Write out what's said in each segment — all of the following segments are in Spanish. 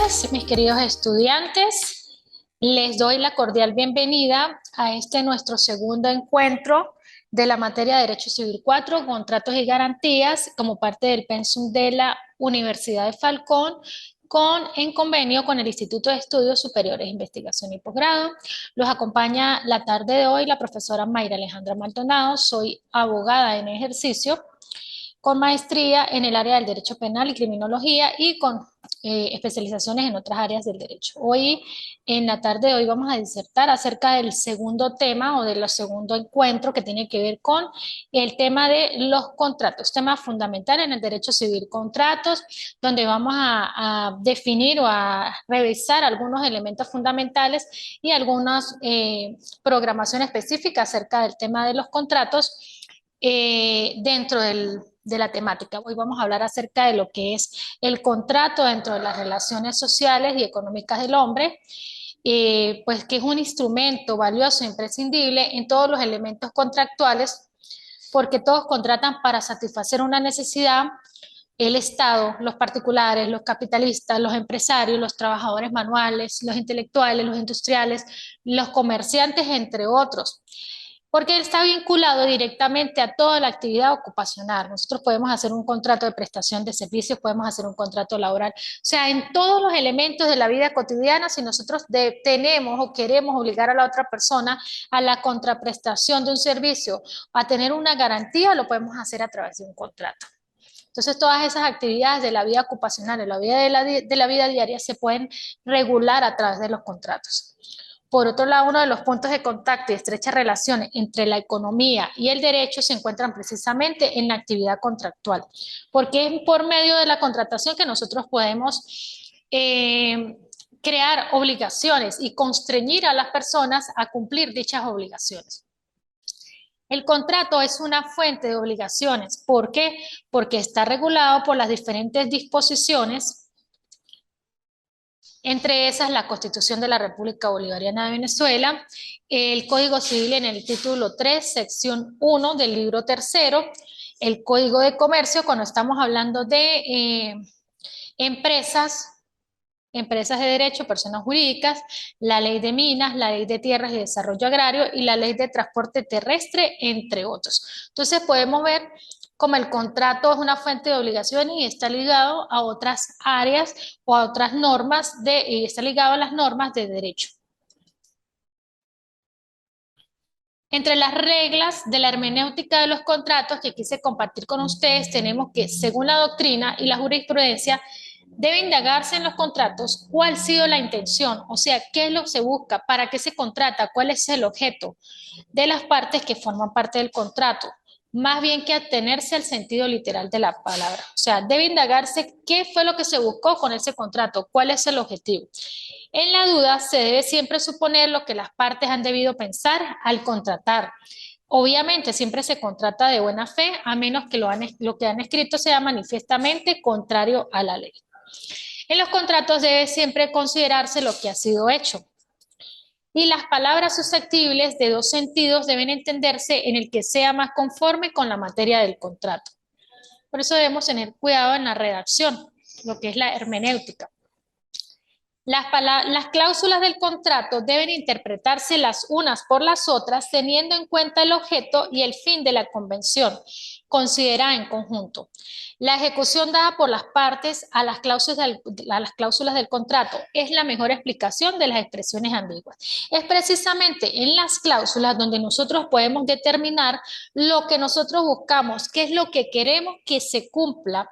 tardes, mis queridos estudiantes. Les doy la cordial bienvenida a este nuestro segundo encuentro de la materia de Derecho Civil 4, Contratos y Garantías, como parte del pensum de la Universidad de Falcón, en convenio con el Instituto de Estudios Superiores, Investigación y Posgrado. Los acompaña la tarde de hoy la profesora Mayra Alejandra Maldonado. Soy abogada en ejercicio, con maestría en el área del derecho penal y criminología y con especializaciones en otras áreas del derecho. Hoy, en la tarde de hoy, vamos a disertar acerca del segundo tema o del segundo encuentro que tiene que ver con el tema de los contratos, tema fundamental en el derecho civil, contratos, donde vamos a definir o a revisar algunos elementos fundamentales y algunas programación específica acerca del tema de los contratos dentro de la temática. Hoy vamos a hablar acerca de lo que es el contrato dentro de las relaciones sociales y económicas del hombre, pues que es un instrumento valioso e imprescindible en todos los elementos contractuales, porque todos contratan para satisfacer una necesidad. El Estado, los particulares, los capitalistas, los empresarios, los trabajadores manuales, los intelectuales, los industriales, los comerciantes, entre otros, porque está vinculado directamente a toda la actividad ocupacional. Nosotros podemos hacer un contrato de prestación de servicios, podemos hacer un contrato laboral, o sea, en todos los elementos de la vida cotidiana, si nosotros tenemos o queremos obligar a la otra persona a la contraprestación de un servicio, a tener una garantía, lo podemos hacer a través de un contrato. Entonces, todas esas actividades de la vida ocupacional, de la vida, de la vida diaria, se pueden regular a través de los contratos. Por otro lado, uno de los puntos de contacto y estrecha relación entre la economía y el derecho se encuentran precisamente en la actividad contractual, porque es por medio de la contratación que nosotros podemos crear obligaciones y constreñir a las personas a cumplir dichas obligaciones. El contrato es una fuente de obligaciones. ¿Por qué? Porque está regulado por las diferentes disposiciones, entre esas la Constitución de la República Bolivariana de Venezuela, el Código Civil en el título 3, sección 1 del libro tercero, el Código de Comercio cuando estamos hablando de empresas de derecho, personas jurídicas, la ley de minas, la ley de tierras y desarrollo agrario y la ley de transporte terrestre, entre otros. Entonces podemos ver cómo el contrato es una fuente de obligaciones y está ligado a otras áreas o a otras normas, y está ligado a las normas de derecho. Entre las reglas de la hermenéutica de los contratos que quise compartir con ustedes, tenemos que, según la doctrina y la jurisprudencia, debe indagarse en los contratos cuál ha sido la intención, o sea, qué es lo que se busca, para qué se contrata, cuál es el objeto de las partes que forman parte del contrato, más bien que atenerse al sentido literal de la palabra. O sea, debe indagarse qué fue lo que se buscó con ese contrato, cuál es el objetivo. En la duda se debe siempre suponer lo que las partes han debido pensar al contratar. Obviamente siempre se contrata de buena fe, a menos que lo que han escrito sea manifiestamente contrario a la ley. En los contratos debe siempre considerarse lo que ha sido hecho. Y las palabras susceptibles de dos sentidos deben entenderse en el que sea más conforme con la materia del contrato. Por eso debemos tener cuidado en la redacción, lo que es la hermenéutica. Las cláusulas del contrato deben interpretarse las unas por las otras teniendo en cuenta el objeto y el fin de la convención, considerada en conjunto. La ejecución dada por las partes a las cláusulas del contrato es la mejor explicación de las expresiones ambiguas. Es precisamente en las cláusulas donde nosotros podemos determinar lo que nosotros buscamos, qué es lo que queremos que se cumpla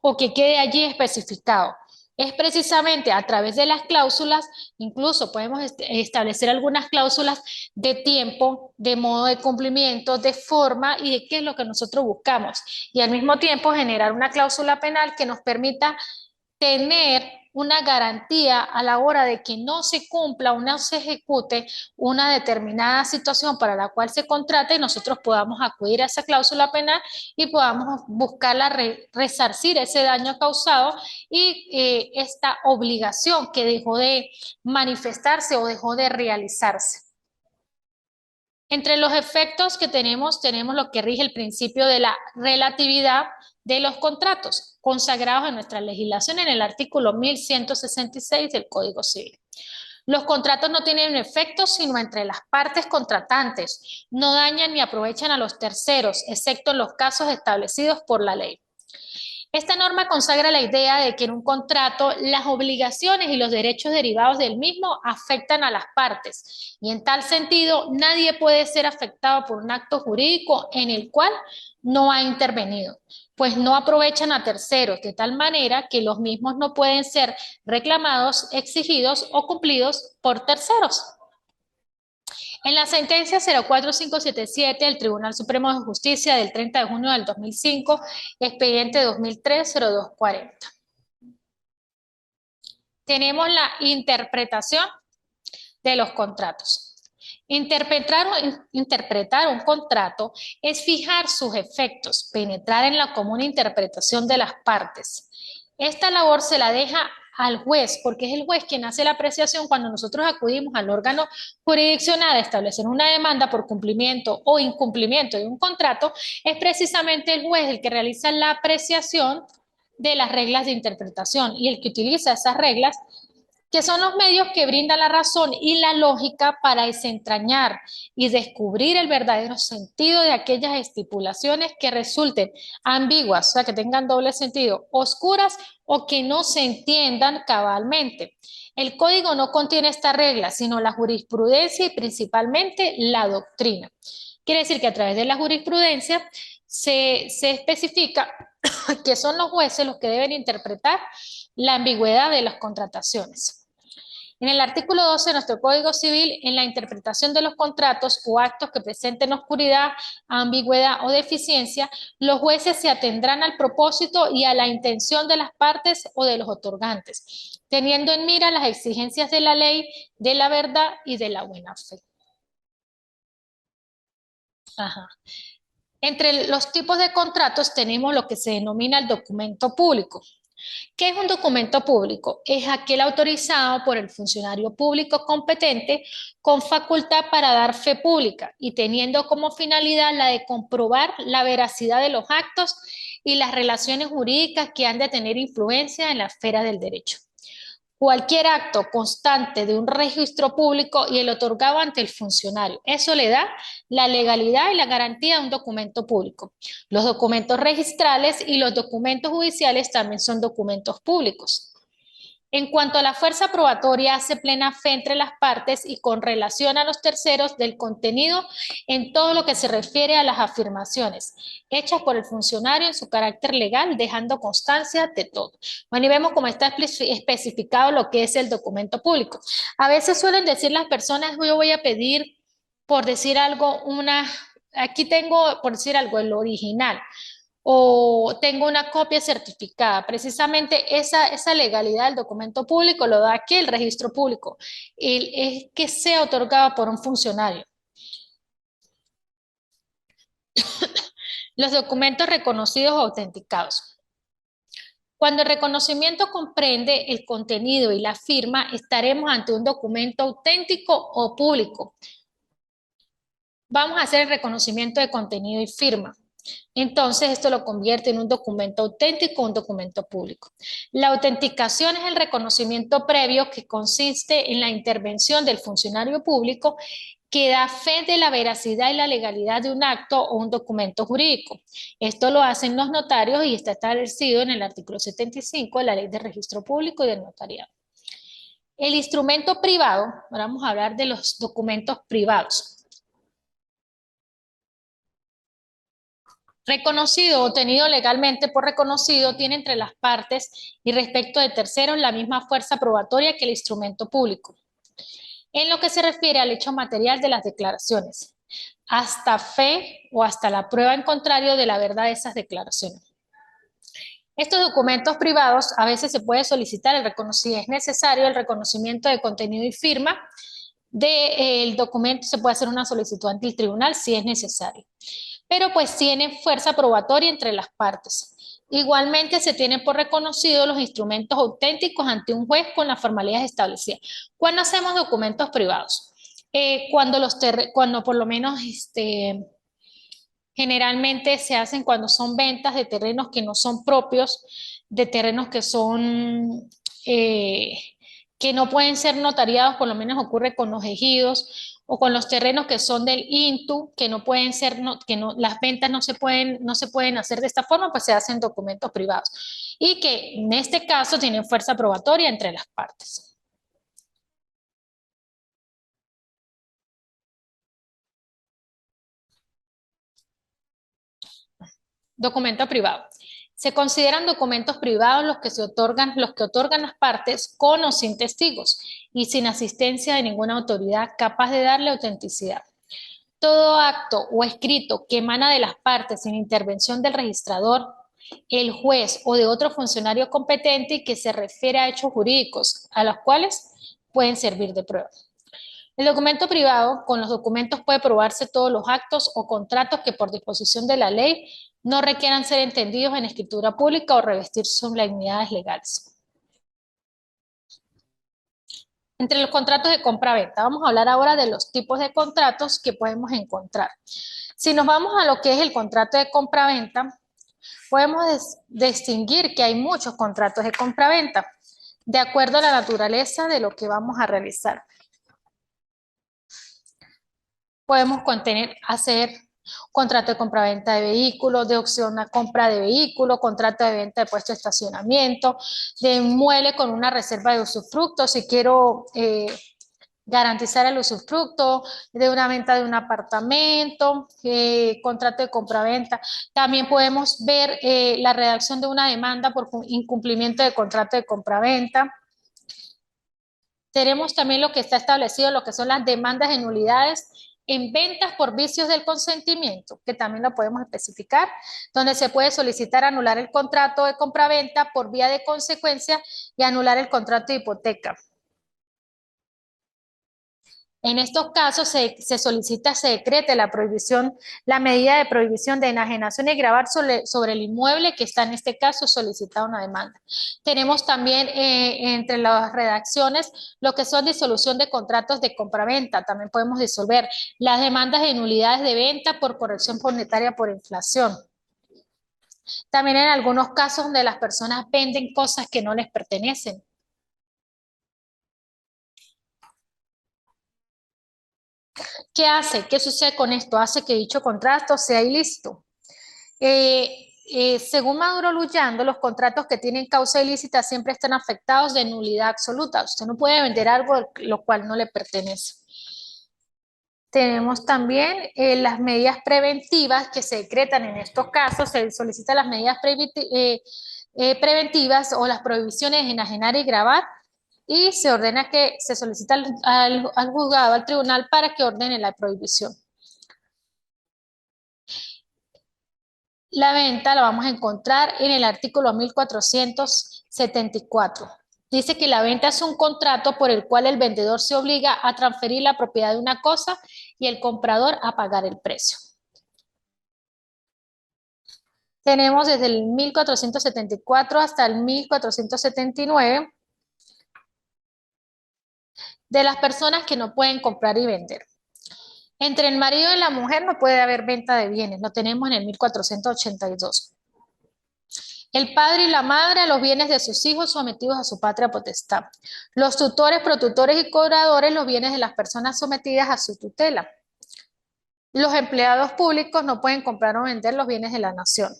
o que quede allí especificado. Es precisamente a través de las cláusulas, incluso podemos establecer algunas cláusulas de tiempo, de modo de cumplimiento, de forma y de qué es lo que nosotros buscamos. Y al mismo tiempo generar una cláusula penal que nos permita tener una garantía a la hora de que no se cumpla o no se ejecute una determinada situación para la cual se contrata y nosotros podamos acudir a esa cláusula penal y podamos buscarla resarcir ese daño causado y esta obligación que dejó de manifestarse o dejó de realizarse. Entre los efectos que tenemos lo que rige el principio de la relatividad de los contratos, consagrados en nuestra legislación en el artículo 1166 del Código Civil. Los contratos no tienen efectos sino entre las partes contratantes, no dañan ni aprovechan a los terceros, excepto en los casos establecidos por la ley. Esta norma consagra la idea de que en un contrato las obligaciones y los derechos derivados del mismo afectan a las partes y en tal sentido nadie puede ser afectado por un acto jurídico en el cual no ha intervenido, pues no aprovechan a terceros de tal manera que los mismos no pueden ser reclamados, exigidos o cumplidos por terceros. En la sentencia 04577 del Tribunal Supremo de Justicia del 30 de junio del 2005, expediente 2003-0240. Tenemos la interpretación de los contratos. Interpretar un contrato es fijar sus efectos, penetrar en la común interpretación de las partes. Esta labor se la deja al juez, porque es el juez quien hace la apreciación cuando nosotros acudimos al órgano jurisdiccional a establecer una demanda por cumplimiento o incumplimiento de un contrato, es precisamente el juez el que realiza la apreciación de las reglas de interpretación y el que utiliza esas reglas, que son los medios que brindan la razón y la lógica para desentrañar y descubrir el verdadero sentido de aquellas estipulaciones que resulten ambiguas, o sea, que tengan doble sentido, oscuras o que no se entiendan cabalmente. El código no contiene esta regla, sino la jurisprudencia y principalmente la doctrina. Quiere decir que a través de la jurisprudencia se especifica que son los jueces los que deben interpretar la ambigüedad de las contrataciones. En el artículo 12 de nuestro Código Civil, en la interpretación de los contratos o actos que presenten oscuridad, ambigüedad o deficiencia, los jueces se atendrán al propósito y a la intención de las partes o de los otorgantes, teniendo en mira las exigencias de la ley, de la verdad y de la buena fe. Ajá. Entre los tipos de contratos tenemos lo que se denomina el documento público. ¿Qué es un documento público? Es aquel autorizado por el funcionario público competente con facultad para dar fe pública y teniendo como finalidad la de comprobar la veracidad de los actos y las relaciones jurídicas que han de tener influencia en la esfera del derecho. Cualquier acto constante de un registro público y el otorgado ante el funcionario. Eso le da la legalidad y la garantía de un documento público. Los documentos registrales y los documentos judiciales también son documentos públicos. En cuanto a la fuerza probatoria, hace plena fe entre las partes y con relación a los terceros del contenido en todo lo que se refiere a las afirmaciones hechas por el funcionario en su carácter legal, dejando constancia de todo. Bueno, y vemos cómo está especificado lo que es el documento público. A veces suelen decir las personas, yo voy a pedir, por decir algo, aquí tengo, por decir algo, el original, o tengo una copia certificada. Precisamente esa legalidad del documento público lo da aquí el registro público, es que sea otorgado por un funcionario. Los documentos reconocidos o autenticados. Cuando el reconocimiento comprende el contenido y la firma, estaremos ante un documento auténtico o público. Vamos a hacer el reconocimiento de contenido y firma. Entonces, esto lo convierte en un documento auténtico o un documento público. La autenticación es el reconocimiento previo que consiste en la intervención del funcionario público que da fe de la veracidad y la legalidad de un acto o un documento jurídico. Esto lo hacen los notarios y está establecido en el artículo 75 de la Ley de Registro Público y del Notariado. El instrumento privado, ahora vamos a hablar de los documentos privados. Reconocido o tenido legalmente por reconocido tiene entre las partes y respecto de terceros la misma fuerza probatoria que el instrumento público. En lo que se refiere al hecho material de las declaraciones, hasta fe o hasta la prueba en contrario de la verdad de esas declaraciones. Estos documentos privados a veces se puede solicitar el reconocimiento, es necesario el reconocimiento de contenido y firma del documento, se puede hacer una solicitud ante el tribunal si es necesario. Pero pues tienen fuerza probatoria entre las partes. Igualmente se tienen por reconocidos los instrumentos auténticos ante un juez con las formalidades establecidas. ¿Cuándo hacemos documentos privados? Cuando por lo menos generalmente se hacen cuando son ventas de terrenos que no son propios, de terrenos eh, que no pueden ser notariados, por lo menos ocurre con los ejidos o con los terrenos que son del INTU, que no pueden ser, que no, las ventas no se pueden hacer de esta forma, pues se hacen documentos privados. Y que en este caso tienen fuerza probatoria entre las partes. Documento privado. Se consideran documentos privados los que otorgan las partes con o sin testigos y sin asistencia de ninguna autoridad capaz de darle autenticidad. Todo acto o escrito que emana de las partes sin intervención del registrador, el juez o de otro funcionario competente y que se refiere a hechos jurídicos a los cuales pueden servir de prueba. El documento privado, con los documentos puede probarse todos los actos o contratos que por disposición de la ley no requieran ser entendidos en escritura pública o revestir solemnidades legales. Entre los contratos de compra-venta, vamos a hablar ahora de los tipos de contratos que podemos encontrar. Si nos vamos a lo que es el contrato de compra-venta, podemos distinguir que hay muchos contratos de compra-venta, de acuerdo a la naturaleza de lo que vamos a realizar. Podemos hacer contrato de compraventa de vehículos, de opción a compra de vehículos, contrato de venta de puesto de estacionamiento, de inmueble con una reserva de usufructo, si quiero garantizar el usufructo, de una venta de un apartamento, contrato de compraventa. También podemos ver la redacción de una demanda por incumplimiento de contrato de compraventa. Tenemos también lo que está establecido, lo que son las demandas de nulidades en ventas por vicios del consentimiento, que también lo podemos especificar, donde se puede solicitar anular el contrato de compraventa por vía de consecuencia y anular el contrato de hipoteca. En estos casos se solicita, se decrete la prohibición, la medida de prohibición de enajenación y gravar sobre el inmueble que está en este caso solicitado una demanda. Tenemos también entre las redacciones lo que son disolución de contratos de compraventa. También podemos disolver las demandas de nulidades de venta por corrección monetaria por inflación. También en algunos casos donde las personas venden cosas que no les pertenecen. ¿Qué hace? ¿Qué sucede con esto? Hace que dicho contrato sea ilícito. Según Maduro Luyando, los contratos que tienen causa ilícita siempre están afectados de nulidad absoluta. Usted no puede vender algo lo cual no le pertenece. Tenemos también las medidas preventivas que se decretan en estos casos. Se solicitan las medidas preventivas o las prohibiciones de enajenar y gravar, y se ordena que se solicita al juzgado, al tribunal, para que ordene la prohibición. La venta la vamos a encontrar en el artículo 1474. Dice que la venta es un contrato por el cual el vendedor se obliga a transferir la propiedad de una cosa y el comprador a pagar el precio. Tenemos desde el 1474 hasta el 1479 de las personas que no pueden comprar y vender. Entre el marido y la mujer no puede haber venta de bienes, lo tenemos en el 1482. El padre y la madre a los bienes de sus hijos sometidos a su patria potestad. Los tutores, protutores y cobradores los bienes de las personas sometidas a su tutela. Los empleados públicos no pueden comprar o vender los bienes de la nación.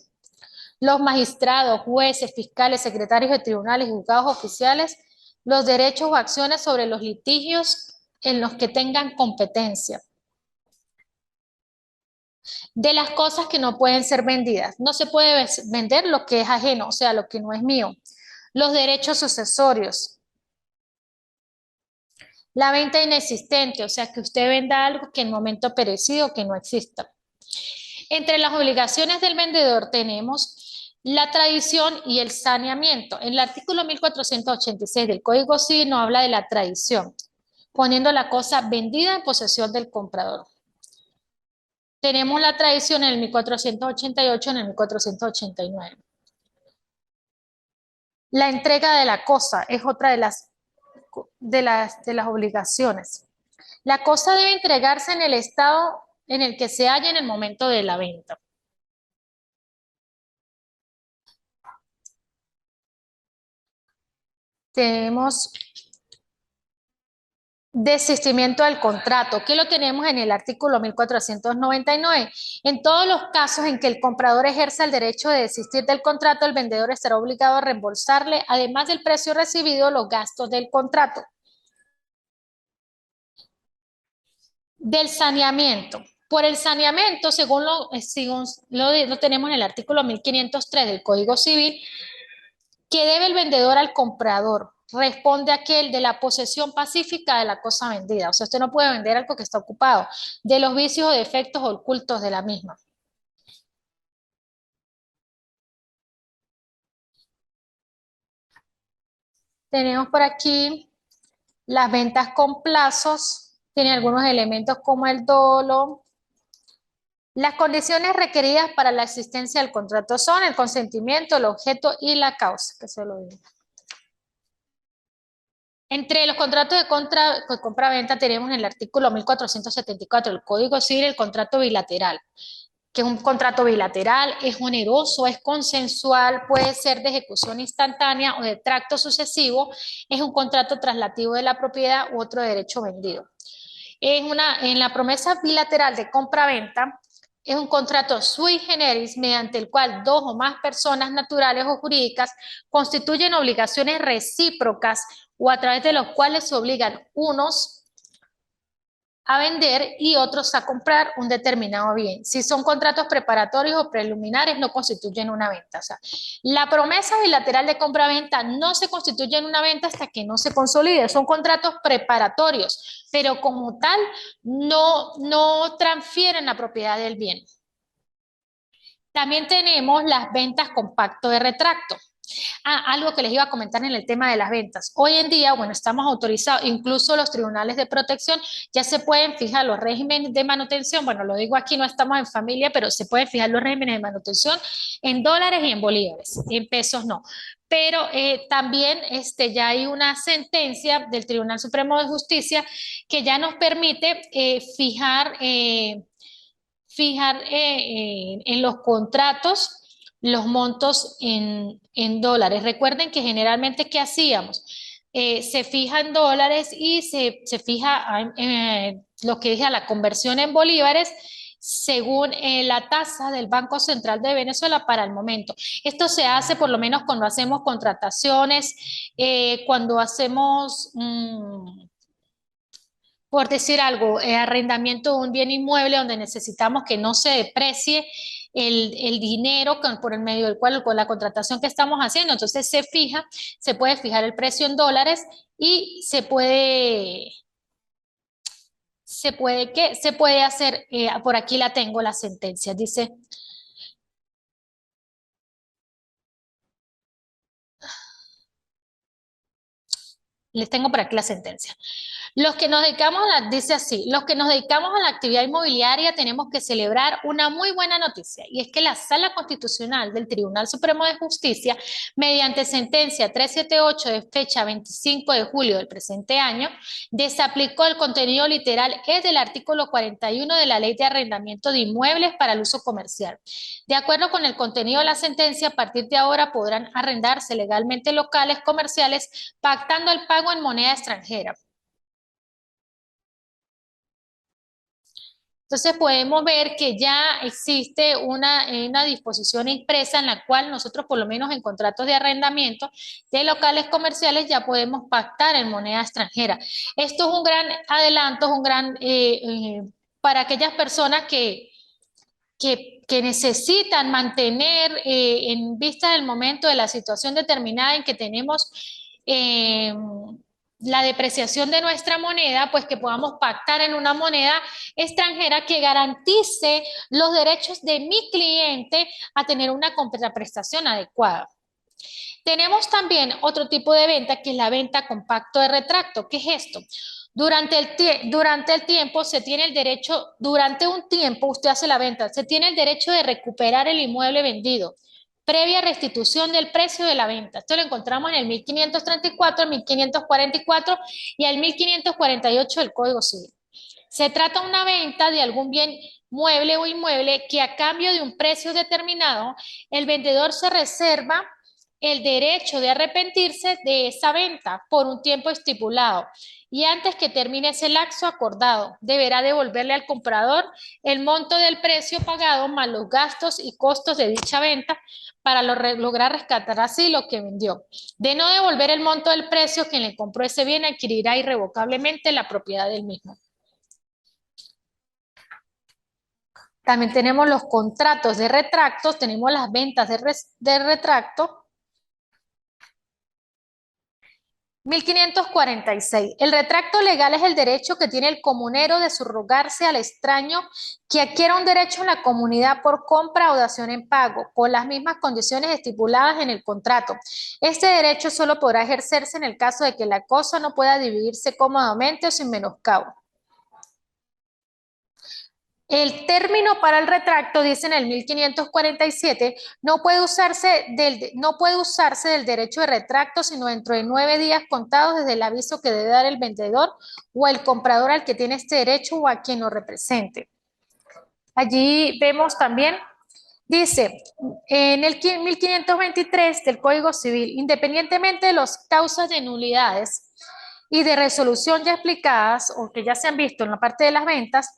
Los magistrados, jueces, fiscales, secretarios de tribunales y juzgados oficiales, los derechos o acciones sobre los litigios en los que tengan competencia. De las cosas que no pueden ser vendidas. No se puede vender lo que es ajeno, o sea, lo que no es mío. Los derechos sucesorios. La venta inexistente, o sea, que usted venda algo que en momento perecido, que no exista. Entre las obligaciones del vendedor tenemos la tradición y el saneamiento. En el artículo 1486 del Código Civil nos habla de la tradición, poniendo la cosa vendida en posesión del comprador. Tenemos la tradición en el 1488, en el 1489. La entrega de la cosa es otra de las obligaciones. La cosa debe entregarse en el estado en el que se halla en el momento de la venta. Tenemos desistimiento del contrato, que lo tenemos en el artículo 1499. En todos los casos en que el comprador ejerza el derecho de desistir del contrato, el vendedor estará obligado a reembolsarle, además del precio recibido, los gastos del contrato. Del saneamiento. Por el saneamiento, según lo tenemos en el artículo 1503 del Código Civil, que debe el vendedor al comprador. Responde aquel de la posesión pacífica de la cosa vendida. O sea, usted no puede vender algo que está ocupado, de los vicios o defectos ocultos de la misma. Tenemos por aquí las ventas con plazos. Tiene algunos elementos como el dolo. Las condiciones requeridas para la existencia del contrato son el consentimiento, el objeto y la causa, que se lo digo. Entre los contratos de compra-venta tenemos en el artículo 1474 del Código Civil el contrato bilateral, que es un contrato bilateral, es oneroso, es consensual, puede ser de ejecución instantánea o de tracto sucesivo, es un contrato traslativo de la propiedad u otro derecho vendido. En la promesa bilateral de compra-venta, es un contrato sui generis mediante el cual dos o más personas naturales o jurídicas constituyen obligaciones recíprocas o a través de los cuales se obligan unos a vender y otros a comprar un determinado bien. Si son contratos preparatorios o preliminares, no constituyen una venta. O sea, la promesa bilateral de compra-venta no se constituye en una venta hasta que no se consolide. Son contratos preparatorios, pero como tal no transfieren la propiedad del bien. También tenemos las ventas con pacto de retracto. Algo que les iba a comentar en el tema de las ventas. Hoy en día, bueno, estamos autorizados, incluso los tribunales de protección ya se pueden fijar los regímenes de manutención. Bueno, lo digo aquí, no estamos en familia, pero se pueden fijar los regímenes de manutención en dólares y en bolívares, en pesos no. Pero también ya hay una sentencia del Tribunal Supremo de Justicia que ya nos permite fijar en los contratos los montos en dólares. Recuerden que generalmente, ¿qué hacíamos? Se fija en dólares y se fija lo que es a la conversión en bolívares según la tasa del Banco Central de Venezuela para el momento. Esto se hace por lo menos cuando hacemos contrataciones, cuando hacemos por decir algo, arrendamiento de un bien inmueble donde necesitamos que no se deprecie el dinero por el medio del cual, con la contratación que estamos haciendo. Entonces se puede fijar el precio en dólares y ¿qué? Se puede hacer, por aquí la tengo, la sentencia, dice, les tengo por aquí la sentencia. Los que nos dedicamos dice así, los que nos dedicamos a la actividad inmobiliaria tenemos que celebrar una muy buena noticia, y es que la Sala Constitucional del Tribunal Supremo de Justicia, mediante sentencia 378 de fecha 25 de julio del presente año, desaplicó el contenido literal del artículo 41 de la Ley de Arrendamiento de Inmuebles para el Uso Comercial. De acuerdo con el contenido de la sentencia, a partir de ahora podrán arrendarse legalmente locales comerciales pactando el pago en moneda extranjera. Entonces podemos ver que ya existe una disposición expresa en la cual nosotros, por lo menos en contratos de arrendamiento de locales comerciales, ya podemos pactar en moneda extranjera. Esto es un gran adelanto, es un gran para aquellas personas que necesitan mantener en vista del momento de la situación determinada en que tenemos la depreciación de nuestra moneda, pues que podamos pactar en una moneda extranjera que garantice los derechos de mi cliente a tener una contraprestación adecuada. Tenemos también otro tipo de venta que es la venta con pacto de retracto. ¿Qué es esto? Durante el tiempo se tiene el derecho, durante un tiempo usted hace la venta, se tiene el derecho de recuperar el inmueble vendido previa restitución del precio de la venta. Esto lo encontramos en el 1534, el 1544 y el 1548 del Código Civil. Se trata de una venta de algún bien mueble o inmueble que a cambio de un precio determinado, el vendedor se reserva el derecho de arrepentirse de esa venta por un tiempo estipulado y antes que termine ese lapso acordado, deberá devolverle al comprador el monto del precio pagado más los gastos y costos de dicha venta para lograr rescatar así lo que vendió. De no devolver el monto del precio, quien le compró ese bien adquirirá irrevocablemente la propiedad del mismo. También tenemos los contratos de retractos, tenemos las ventas de retracto. 1546. El retracto legal es el derecho que tiene el comunero de subrogarse al extraño que adquiera un derecho en la comunidad por compra o dación en pago, con las mismas condiciones estipuladas en el contrato. Este derecho solo podrá ejercerse en el caso de que la cosa no pueda dividirse cómodamente o sin menoscabo. El término para el retracto, dice en el 1547, no puede usarse del derecho de retracto sino dentro de 9 días contados desde el aviso que debe dar el vendedor o el comprador al que tiene este derecho o a quien lo represente. Allí vemos también, dice, en el 1523 del Código Civil, independientemente de las causas de nulidades y de resolución ya explicadas o que ya se han visto en la parte de las ventas,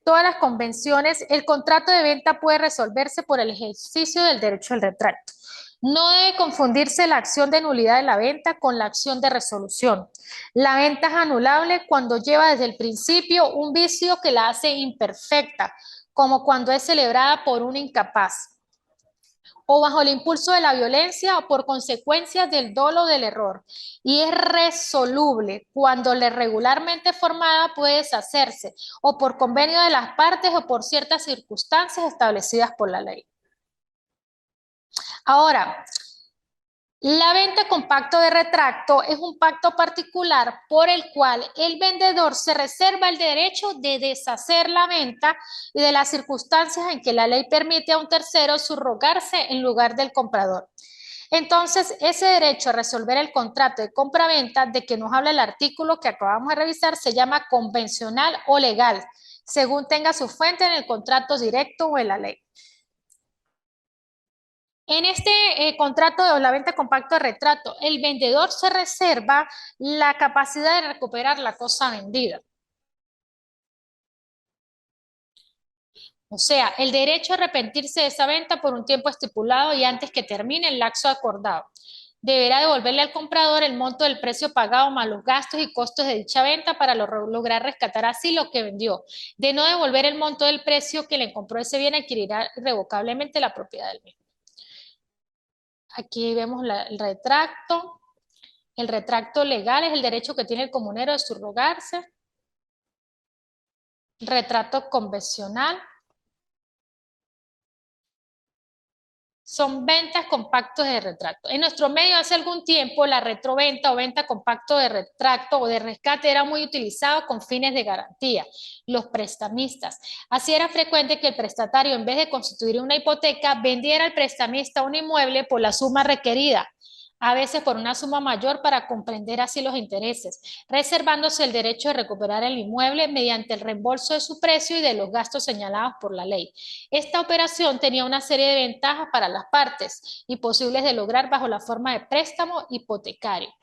todas las convenciones, el contrato de venta puede resolverse por el ejercicio del derecho al retracto. No debe confundirse la acción de nulidad de la venta con la acción de resolución. La venta es anulable cuando lleva desde el principio un vicio que la hace imperfecta, como cuando es celebrada por un incapaz, o bajo el impulso de la violencia o por consecuencias del dolo del error, y es resoluble cuando la irregularmente formada puede deshacerse o por convenio de las partes o por ciertas circunstancias establecidas por la ley. Ahora, la venta con pacto de retracto es un pacto particular por el cual el vendedor se reserva el derecho de deshacer la venta y de las circunstancias en que la ley permite a un tercero subrogarse en lugar del comprador. Entonces, ese derecho a resolver el contrato de compra-venta de que nos habla el artículo que acabamos de revisar se llama convencional o legal, según tenga su fuente en el contrato directo o en la ley. En este contrato de la venta con pacto de retrato, el vendedor se reserva la capacidad de recuperar la cosa vendida. O sea, el derecho a arrepentirse de esa venta por un tiempo estipulado y antes que termine el lapso acordado. Deberá devolverle al comprador el monto del precio pagado más los gastos y costos de dicha venta para lograr rescatar así lo que vendió. De no devolver el monto del precio que le compró ese bien, adquirirá irrevocablemente la propiedad del mismo. Aquí vemos el retracto. El retracto legal es el derecho que tiene el comunero de subrogarse. Retrato convencional son ventas con pactos de retracto. En nuestro medio hace algún tiempo la retroventa o venta con pacto de retracto o de rescate era muy utilizado con fines de garantía, los prestamistas. Así era frecuente que el prestatario, en vez de constituir una hipoteca, vendiera al prestamista un inmueble por la suma requerida, a veces por una suma mayor para comprender así los intereses, reservándose el derecho de recuperar el inmueble mediante el reembolso de su precio y de los gastos señalados por la ley. Esta operación tenía una serie de ventajas para las partes, imposibles de lograr bajo la forma de préstamo hipotecario.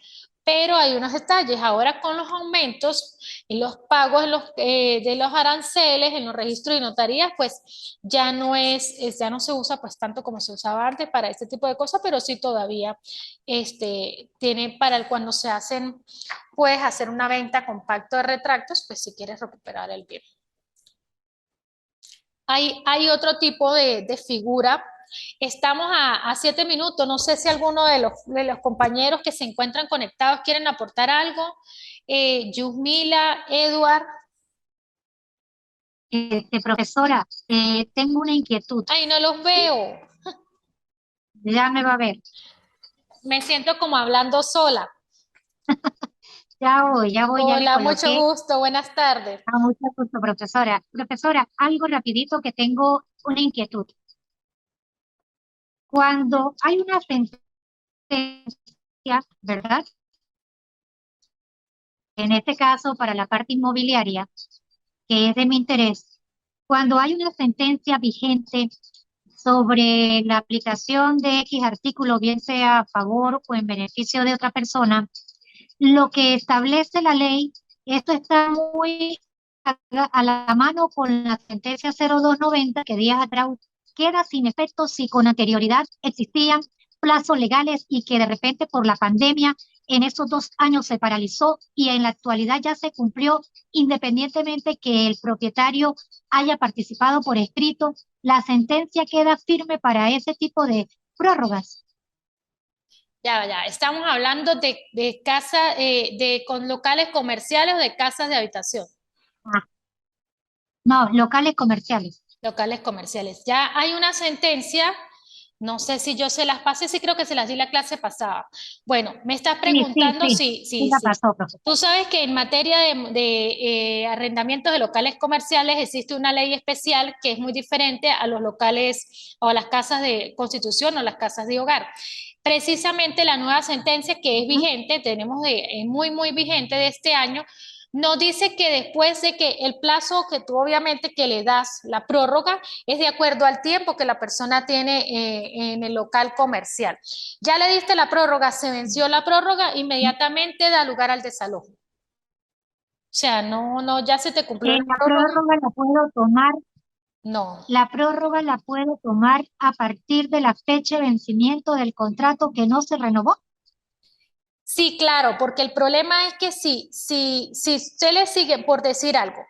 Pero hay unos detalles, ahora con los aumentos en los pagos de los aranceles, en los registros y notarías, pues ya no se usa pues tanto como se usaba antes para este tipo de cosas, pero sí todavía tiene cuando se hacen, puedes hacer una venta con pacto de retractos, pues si quieres recuperar el bien. Hay otro tipo de figura. Estamos a 7 minutos. No sé si alguno de los compañeros que se encuentran conectados quieren aportar algo. Yusmila, Edward. Profesora, tengo una inquietud. Ay, no los veo. Ya me va a ver. Me siento como hablando sola. Ya le Hola, mucho coloqué. gusto. Buenas tardes. A mucho gusto, profesora. Profesora, algo rapidito que tengo una inquietud. Cuando hay una sentencia, ¿verdad? En este caso, para la parte inmobiliaria, que es de mi interés. Cuando hay una sentencia vigente sobre la aplicación de X artículo, bien sea a favor o en beneficio de otra persona, lo que establece la ley, esto está muy a la mano con la sentencia 0290 que días atrás queda sin efecto si con anterioridad existían plazos legales y que de repente por la pandemia en esos 2 años se paralizó y en la actualidad ya se cumplió independientemente que el propietario haya participado por escrito, la sentencia queda firme para ese tipo de prórrogas. Ya, estamos hablando de casa, con locales comerciales o de casas de habitación. Ah, no, locales comerciales. Locales comerciales. Ya hay una sentencia, no sé si yo se las pasé, sí creo que se las di la clase pasada. Bueno, me estás Sí, sí, preguntando sí, si, sí sí, la sí. pasó, profesor. Tú sabes que en materia de arrendamientos de locales comerciales existe una ley especial que es muy diferente a los locales o a las casas de constitución o las casas de hogar. Precisamente la nueva sentencia que es Ujú. vigente, es muy vigente de este año, nos dice que después de que el plazo que tú obviamente que le das, la prórroga, es de acuerdo al tiempo que la persona tiene en el local comercial. Ya le diste la prórroga, se venció la prórroga, inmediatamente da lugar al desalojo. O sea, no, ya se te cumplió la La prórroga. prórroga la puedo tomar, No. la prórroga la puedo tomar a partir de la fecha de vencimiento del contrato que no se renovó. Sí, claro, porque el problema es que si usted le sigue, por decir algo,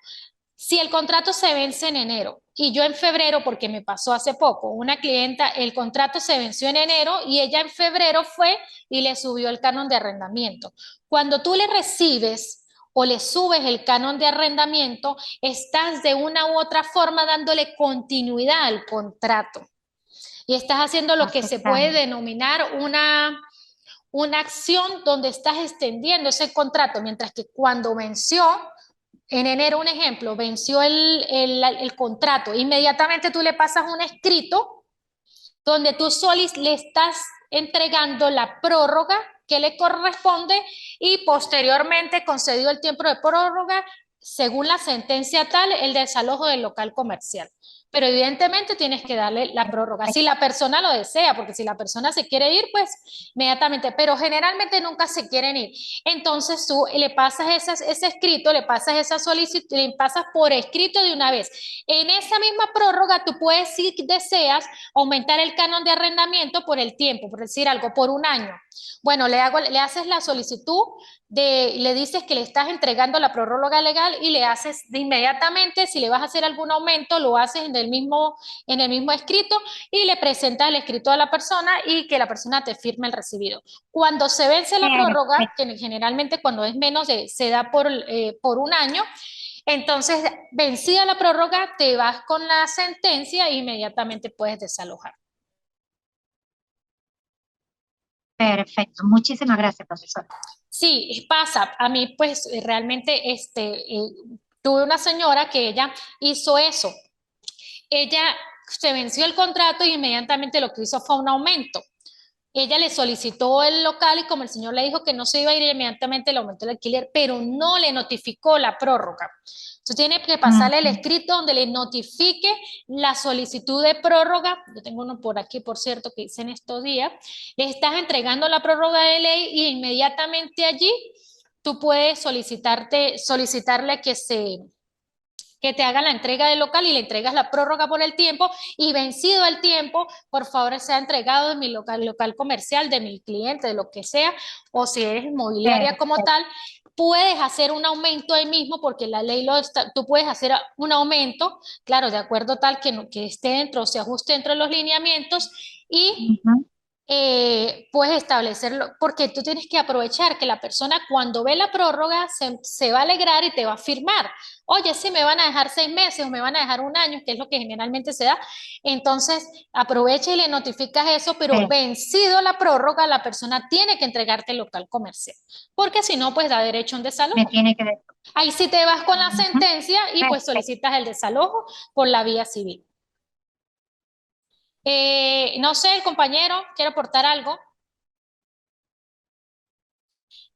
si el contrato se vence en enero y yo en febrero, porque me pasó hace poco, una clienta, el contrato se venció en enero y ella en febrero fue y le subió el canon de arrendamiento. Cuando tú le recibes o le subes el canon de arrendamiento, estás de una u otra forma dándole continuidad al contrato y estás haciendo lo que se puede Afectando. denominar una acción donde estás extendiendo ese contrato, mientras que cuando venció, en enero, un ejemplo, venció el contrato, inmediatamente tú le pasas un escrito donde tú le estás entregando la prórroga que le corresponde y posteriormente, concedido el tiempo de prórroga, según la sentencia tal, el desalojo del local comercial. Pero evidentemente tienes que darle la prórroga, si la persona lo desea, porque si la persona se quiere ir, pues inmediatamente, pero generalmente nunca se quieren ir. Entonces tú le pasas ese escrito, le pasas esa solicitud, le pasas por escrito de una vez. En esa misma prórroga tú puedes, si deseas, aumentar el canon de arrendamiento por el tiempo, por decir algo, por un año. Bueno, le haces la solicitud le dices que le estás entregando la prórroga legal y le haces de inmediatamente, si le vas a hacer algún aumento, lo haces en el mismo escrito y le presentas el escrito a la persona y que la persona te firme el recibido. Cuando se vence la prórroga, Perfecto. que generalmente cuando es menos se da por un año, entonces vencida la prórroga, te vas con la sentencia e inmediatamente puedes desalojar. Perfecto. Muchísimas gracias, profesor. Sí, pasa. A mí, pues, realmente, tuve una señora que ella hizo eso. Ella se venció el contrato y inmediatamente lo que hizo fue un aumento. Ella le solicitó el local y como el señor le dijo que no se iba a ir, inmediatamente le aumentó el alquiler, pero no le notificó la prórroga. Entonces tiene que pasarle el Ujú. escrito donde le notifique la solicitud de prórroga. Yo tengo uno por aquí, por cierto, que hice en estos días. Le estás entregando la prórroga de ley y inmediatamente allí tú puedes solicitarle que te haga la entrega del local y le entregas la prórroga por el tiempo y vencido el tiempo, por favor, sea entregado de mi local comercial, de mi cliente, de lo que sea, o si eres inmobiliaria como Perfecto. tal, puedes hacer un aumento ahí mismo porque la ley tú puedes hacer un aumento, claro, de acuerdo tal que esté dentro, se ajuste dentro de los lineamientos y Ujú. puedes establecerlo, porque tú tienes que aprovechar que la persona cuando ve la prórroga se va a alegrar y te va a firmar. Oye, sí, me van a dejar 6 meses o me van a dejar un año, que es lo que generalmente se da. Entonces, aprovecha y le notificas eso, pero Sí, vencido la prórroga, la persona tiene que entregarte el local comercial, porque si no, pues da derecho a un me desalojo. tiene que decir. Ahí sí te vas con la Ujú. sentencia y pues Perfecto. solicitas el desalojo por la vía civil. No sé, compañero, quiero aportar algo.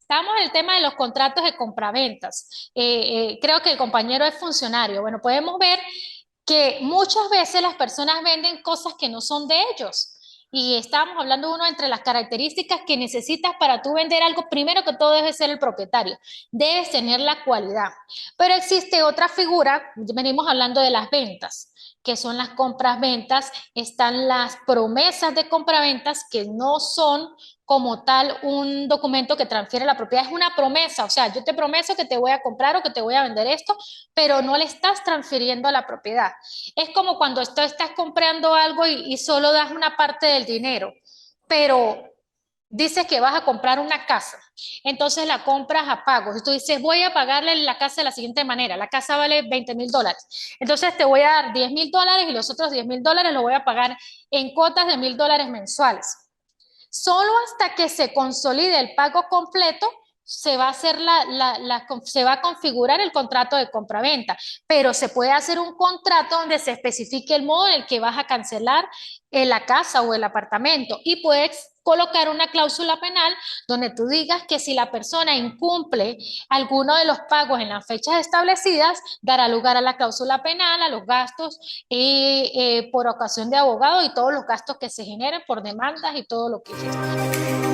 Estamos en el tema de los contratos de compraventas. Creo que el compañero es funcionario. Bueno, podemos ver que muchas veces las personas venden cosas que no son de ellos. Y estamos hablando uno entre las características que necesitas para tú vender algo. Primero que todo debe ser el propietario, debes tener la cualidad. Pero existe otra figura, venimos hablando de las ventas, que son las compras-ventas, están las promesas de compra-ventas que no son como tal un documento que transfiere la propiedad, es una promesa, o sea, yo te prometo que te voy a comprar o que te voy a vender esto, pero no le estás transfiriendo la propiedad. Es como cuando tú estás comprando algo y solo das una parte del dinero, pero dices que vas a comprar una casa, entonces la compras a pagos. Y tú dices, voy a pagarle la casa de la siguiente manera, la casa vale $20,000, entonces te voy a dar $10,000 y los otros $10,000 los voy a pagar en cuotas de $1,000 mensuales. Solo hasta que se consolide el pago completo se va a hacer se va a configurar el contrato de compraventa, pero se puede hacer un contrato donde se especifique el modo en el que vas a cancelar la casa o el apartamento y puedes colocar una cláusula penal donde tú digas que si la persona incumple alguno de los pagos en las fechas establecidas, dará lugar a la cláusula penal, a los gastos por ocasión de abogado y todos los gastos que se generen por demandas y todo lo que existe.